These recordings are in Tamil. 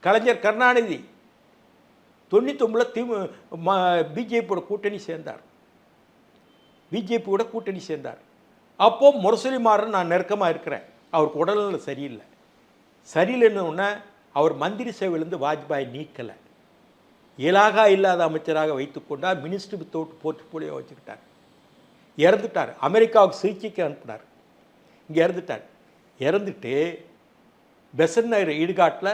கலைஞர் கருணாநிதி 99 பிஜேபியோட கூட்டணி சேர்ந்தார். பிஜேபியோட கூட்டணி சேர்ந்தார். அப்போது முரசொலி மாறன் நான் நெருக்கமாக இருக்கிறேன். அவருக்கு உடல்நிலை சரியில்லை. சரியில்லைன்னு அவர் மந்திரி சேவையிலேருந்து வாஜ்பாய் நீக்கலை. இலாகா இல்லாத அமைச்சராக வைத்துக்கொண்டார். மினிஸ்டர் வித்தவுட் போர்ட்ஃபோலியோ வச்சுக்கிட்டார். இறந்துட்டார். அமெரிக்காவுக்கு சிகிச்சைக்கு அனுப்பினார். இங்கே இறந்துட்டார். இறந்துட்டு பெசன்ட் நகர் இடுகாட்டில்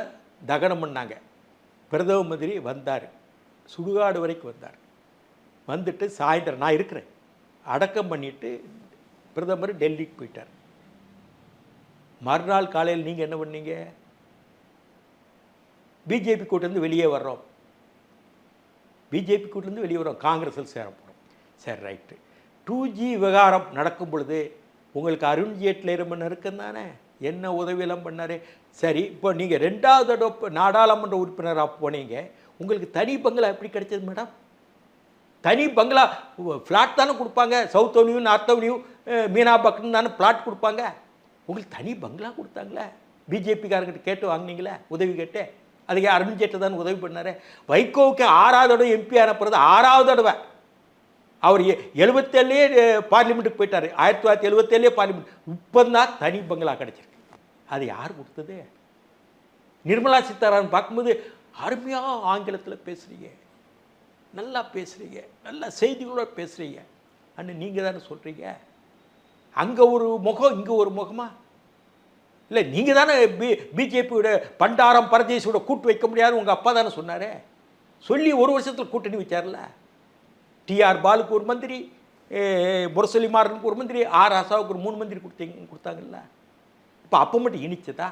தகனம் பண்ணாங்க. பிரதம மந்திரி வந்தார். சுடுகாடு வரைக்கும் வந்தார். வந்துட்டு சாயந்தரம் நான் இருக்கிறேன் அடக்கம் பண்ணிவிட்டு பிரதமர் டெல்லிக்கு போயிட்டார். மறுநாள் காலையில் நீங்கள் என்ன பண்ணீங்க? பிஜேபி கூட்டிலேருந்து வெளியே வர்றோம். பிஜேபி கூட்டிலேருந்து வெளியே வர்றோம். காங்கிரஸில் சேர போகிறோம். சரி, ரைட்டு. 2G விவகாரம் நடக்கும் பொழுது உங்களுக்கு அருண் ஜேட்லி ரொம்ப நெருக்கம் தானே, என்ன உதவியெல்லாம் பண்ணார். சரி, இப்போ நீங்கள் 2வது தடவை நாடாளுமன்ற உறுப்பினராக போனீங்க. உங்களுக்கு தனி பங்களா எப்படி கிடைச்சது மேடம்? தனி பங்களா ஃப்ளாட் தானே கொடுப்பாங்க. சவுத் அவென்யூ, நார்த் அவென்யூ, மீனாபாக்கம்னு தானே ஃப்ளாட் கொடுப்பாங்க. உங்களுக்கு தனி பங்களா கொடுத்தாங்களே. பிஜேபிக்காரங்கிட்ட கேட்டு வாங்கினீங்களே, உதவி கேட்டு. அதுக்கு அருண் ஜேட்லி தான் உதவி பண்ணார். வைகோவுக்கு 6வது தடவை எம்பி அனுப்புறது 6வது தடவை. அவர் 77 பார்லிமெண்ட்டுக்கு போயிட்டார். 1977 பார்லிமெண்ட். இப்போ தான் தனி பங்களா கிடச்சிருக்கு. அது யார் கொடுத்தது? நிர்மலா சீதாராமன் பார்க்கும்போது அருமையாக ஆங்கிலத்தில் பேசுகிறீங்க, நல்லா பேசுகிறீங்க, நல்ல செய்திகளோட பேசுகிறீங்க அண்ணன் நீங்கள் தானே சொல்கிறீங்க. அங்கே ஒரு முகம், இங்கே ஒரு முகமா? இல்லை, நீங்கள் தானே பிஜேபியோட பண்டாரம் பரதேசியோட கூட்டு வைக்க முடியாது உங்கள் அப்பா தானே சொன்னார். சொல்லி ஒரு வருஷத்தில் கூட்டணி வச்சார்ல. டிஆர் பாலுக்கு ஒரு மந்திரி, முரசொலி மாறனுக்கு ஒரு மந்திரி, ஆர் ராசாவுக்கு ஒரு 3 மந்திரி கொடுத்தாங்கல்ல. இப்போ அப்போ மட்டும் இனிச்சதா?